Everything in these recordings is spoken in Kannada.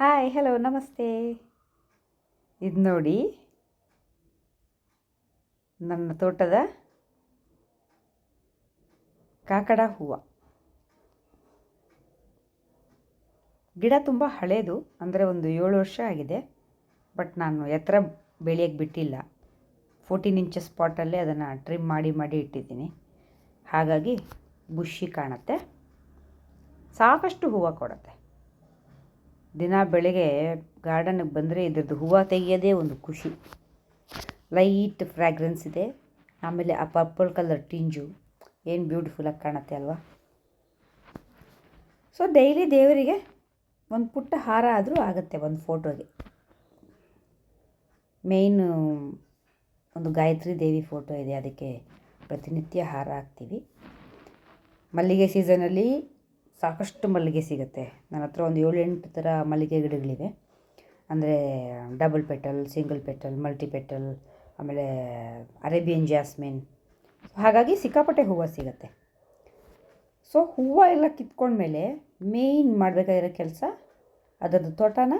ಹಾಯ್ ಹಲೋ ನಮಸ್ತೆ. ಇದು ನೋಡಿ ನನ್ನ ತೋಟದ ಕಾಕಡ ಹೂವು. ಗಿಡ ತುಂಬ ಹಳೇದು, ಅಂದರೆ ಒಂದು 7 ವರ್ಷ ಆಗಿದೆ. ಬಟ್ ನಾನು ಎತ್ತರ ಬೆಳೆಯೋಕ್ಕೆ ಬಿಟ್ಟಿಲ್ಲ. 14 ಇಂಚಸ್ ಸ್ಪಾಟಲ್ಲೇ ಅದನ್ನು ಟ್ರಿಮ್ ಮಾಡಿ ಇಟ್ಟಿದ್ದೀನಿ. ಹಾಗಾಗಿ ಬುಷಿ ಕಾಣುತ್ತೆ, ಸಾಕಷ್ಟು ಹೂವು ಕೊಡುತ್ತೆ. ದಿನ ಬೆಳಗ್ಗೆ ಗಾರ್ಡನ್ಗೆ ಬಂದರೆ ಇದ್ರದ್ದು ಹೂವು ತೆಗೆಯೋದೇ ಒಂದು ಖುಷಿ. ಲೈಟ್ ಫ್ರ್ಯಾಗ್ರೆನ್ಸ್ ಇದೆ, ಆಮೇಲೆ ಆ ಪರ್ಪಲ್ ಕಲರ್ ಟಿಂಜು ಏನು ಬ್ಯೂಟಿಫುಲ್ಲಾಗಿ ಕಾಣುತ್ತೆ ಅಲ್ವಾ. ಸೊ ಡೈಲಿ ದೇವರಿಗೆ ಒಂದು ಪುಟ್ಟ ಹಾರ ಆದರೂ ಆಗುತ್ತೆ ಒಂದು ಫೋಟೋಗೆ. ಮೇಯ್ನು ಒಂದು ಗಾಯತ್ರಿ ದೇವಿ ಫೋಟೋ ಇದೆ, ಅದಕ್ಕೆ ಪ್ರತಿನಿತ್ಯ ಹಾರ ಹಾಕ್ತೀವಿ. ಮಲ್ಲಿಗೆ ಸೀಸನಲ್ಲಿ ಸಾಕಷ್ಟು ಮಲ್ಲಿಗೆ ಸಿಗುತ್ತೆ. ನನ್ನ ಹತ್ರ ಒಂದು 7-8 ಥರ ಮಲ್ಲಿಗೆ ಗಿಡಗಳಿವೆ. ಅಂದರೆ double petal, single petal, multi petal, ಆಮೇಲೆ ಅರೇಬಿಯನ್ ಜಾಸ್ಮಿನ್. ಹಾಗಾಗಿ ಸಿಕ್ಕಾಪಟ್ಟೆ ಹೂವು ಸಿಗುತ್ತೆ. ಸೊ ಹೂವು ಎಲ್ಲ ಕಿತ್ಕೊಂಡ್ಮೇಲೆ ಮೇಯ್ನ್ ಮಾಡಬೇಕಾಗಿರೋ ಕೆಲಸ, ಅದರದ್ದು ತೋಟನ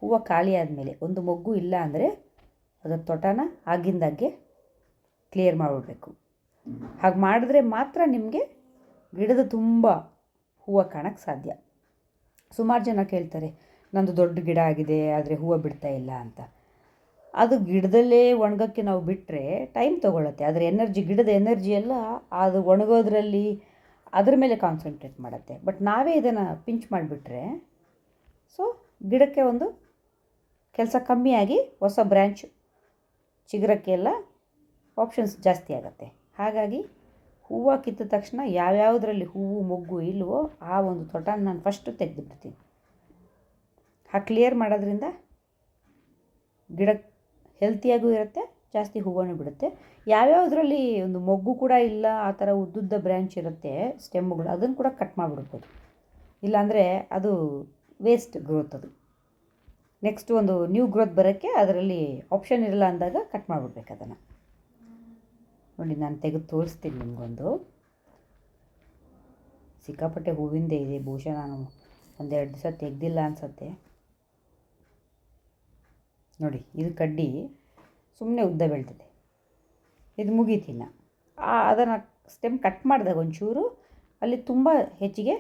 ಹೂವು ಖಾಲಿ ಆದಮೇಲೆ ಒಂದು ಮೊಗ್ಗು ಇಲ್ಲ ಅಂದರೆ ಅದರ ತೋಟನ ಆಗಿಂದಾಗೆ ಕ್ಲಿಯರ್ ಮಾಡಿಬಿಡ್ಬೇಕು. ಹಾಗೆ ಮಾಡಿದ್ರೆ ಮಾತ್ರ ನಿಮಗೆ ಗಿಡದ ತುಂಬ ಹೂವು ಕಾಣೋಕ್ಕೆ ಸಾಧ್ಯ. ಸುಮಾರು ಜನ ಕೇಳ್ತಾರೆ, ನಂದು ದೊಡ್ಡ ಗಿಡ ಆಗಿದೆ ಆದರೆ ಹೂವು ಬಿಡ್ತಾ ಇಲ್ಲ ಅಂತ. ಅದು ಗಿಡದಲ್ಲೇ ಒಣಗೋಕ್ಕೆ ನಾವು ಬಿಟ್ಟರೆ ಟೈಮ್ ತೊಗೊಳುತ್ತೆ. ಅದರ ಎನರ್ಜಿ, ಗಿಡದ ಎನರ್ಜಿ ಎಲ್ಲ ಅದು ಒಣಗೋದ್ರಲ್ಲಿ ಅದ್ರ ಮೇಲೆ ಕಾನ್ಸಂಟ್ರೇಟ್ ಮಾಡುತ್ತೆ. ಬಟ್ ನಾವೇ ಇದನ್ನು ಪಿಂಚ್ ಮಾಡಿಬಿಟ್ರೆ ಸೊ ಗಿಡಕ್ಕೆ ಒಂದು ಕೆಲಸ ಕಮ್ಮಿಯಾಗಿ ಹೊಸ ಬ್ರ್ಯಾಂಚ್ ಚಿಗುರಕ್ಕೆಲ್ಲ ಆಪ್ಷನ್ಸ್ ಜಾಸ್ತಿ ಆಗುತ್ತೆ. ಹಾಗಾಗಿ ಹೂವು ಕಿತ್ತ ತಕ್ಷಣ ಯಾವ್ಯಾವುದರಲ್ಲಿ ಹೂವು ಮೊಗ್ಗು ಇಲ್ವೋ ಆ ಒಂದು ತೋಟನ ನಾನು ಫಸ್ಟು ತೆಗೆದುಬಿಡ್ತೀನಿ. ಹಾಗೆ ಕ್ಲಿಯರ್ ಮಾಡೋದ್ರಿಂದ ಗಿಡ ಹೆಲ್ತಿಯಾಗೂ ಇರುತ್ತೆ, ಜಾಸ್ತಿ ಹೂವನ್ನು ಬಿಡುತ್ತೆ. ಯಾವ್ಯಾವುದರಲ್ಲಿ ಒಂದು ಮೊಗ್ಗು ಕೂಡ ಇಲ್ಲ, ಆ ಥರ ಉದ್ದುದ್ದ ಬ್ರ್ಯಾಂಚ್ ಇರುತ್ತೆ ಸ್ಟೆಮ್ಮುಗಳು, ಅದನ್ನು ಕೂಡ ಕಟ್ ಮಾಡಿಬಿಡ್ಬೋದು. ಇಲ್ಲಾಂದರೆ ಅದು ವೇಸ್ಟ್ ಗ್ರೋತ್. ಅದು ನೆಕ್ಸ್ಟ್ ಒಂದು ನ್ಯೂ ಗ್ರೋತ್ ಬರೋಕ್ಕೆ ಅದರಲ್ಲಿ ಆಪ್ಷನ್ ಇರಲ್ಲ ಅಂದಾಗ ಕಟ್ ಮಾಡಿಬಿಡ್ಬೇಕು ಅದನ್ನು. ನೋಡಿ, ನಾನು ತೆಗೆದು ತೋರಿಸ್ತೀನಿ ನಿಮಗೊಂದು. ಸಿಕ್ಕಾಪಟ್ಟೆ ಹೂವಿಂದೇ ಇದೆ, ಬಹುಶಃ ನಾನು 1-2 ದಿವಸ ತೆಗೆದಿಲ್ಲ ಅನಿಸುತ್ತೆ. ನೋಡಿ, ಇದು ಕಡ್ಡಿ ಸುಮ್ಮನೆ ಉದ್ದ ಬೆಳ್ತಿದೆ, ಇದು ಮುಗೀತಿಲ್ಲ. ಅದನ್ನು ಸ್ಟೆಮ್ ಕಟ್ ಮಾಡಿದಾಗ ಒಂಚೂರು ಅಲ್ಲಿ ತುಂಬ ಹೆಚ್ಚಿಗೆ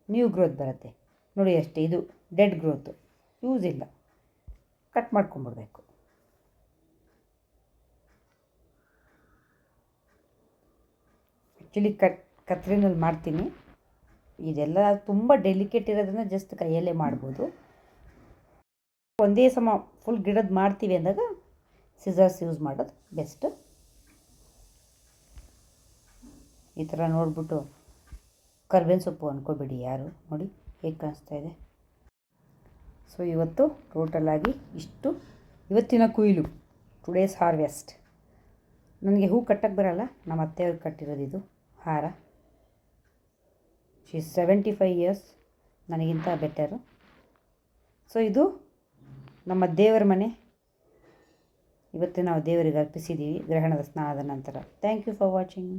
ನ್ಯೂ ಗ್ರೋತ್ ಬರುತ್ತೆ. ನೋಡಿ ಅಷ್ಟೇ, ಇದು ಡೆಡ್ ಗ್ರೋತು, ಯೂಸ್ ಇಲ್ಲ, ಕಟ್ ಮಾಡ್ಕೊಂಬಿಡ್ಬೇಕು. ಆ್ಯಕ್ಚುಲಿ ಕತ್ರಿನಲ್ಲಿ ಮಾಡ್ತೀನಿ. ಇದೆಲ್ಲ ತುಂಬ ಡೆಲಿಕೇಟ್ ಇರೋದನ್ನ ಜಸ್ಟ್ ಕೈಯಲ್ಲೇ ಮಾಡ್ಬೋದು. ಒಂದೇ ಸಮ ಫುಲ್ ಗಿಡದ ಮಾಡ್ತೀವಿ ಅಂದಾಗ ಸಿಸರ್ಸ್ ಯೂಸ್ ಮಾಡೋದು ಬೆಸ್ಟ್. ಈ ಥರ ನೋಡಿಬಿಟ್ಟು ಕರ್ಬೇವಿನ ಸೊಪ್ಪು ಅಂದ್ಕೋಬೇಡಿ ಯಾರು. ನೋಡಿ ಹೇಗೆ ಕಾಣಿಸ್ತಾ ಇದೆ. ಸೊ ಇವತ್ತು ಟೋಟಲಾಗಿ ಇಷ್ಟು ಇವತ್ತಿನ ಕುಯ್ಲು, ಟುಡೇಸ್ ಹಾರ್ವೆಸ್ಟ್. ನನಗೆ ಹೂ ಕಟ್ಟಕ್ಕೆ ಬರಲ್ಲ, ನಮ್ಮ ಅತ್ತೆಯವ್ರು ಕಟ್ಟಿರೋದು ಇದು ಹಾರ. ಶಿ 75 ಇಯರ್ಸ್, ನನಗಿಂತ ಬೆಟರು. ಸೊ ಇದು ನಮ್ಮ ದೇವರ ಮನೆ. ಇವತ್ತು ನಾವು ದೇವರಿಗೆ ಅರ್ಪಿಸಿದ್ದೀವಿ ಗ್ರಹಣದ ಸ್ನಾನದ ನಂತರ. Thank you for watching.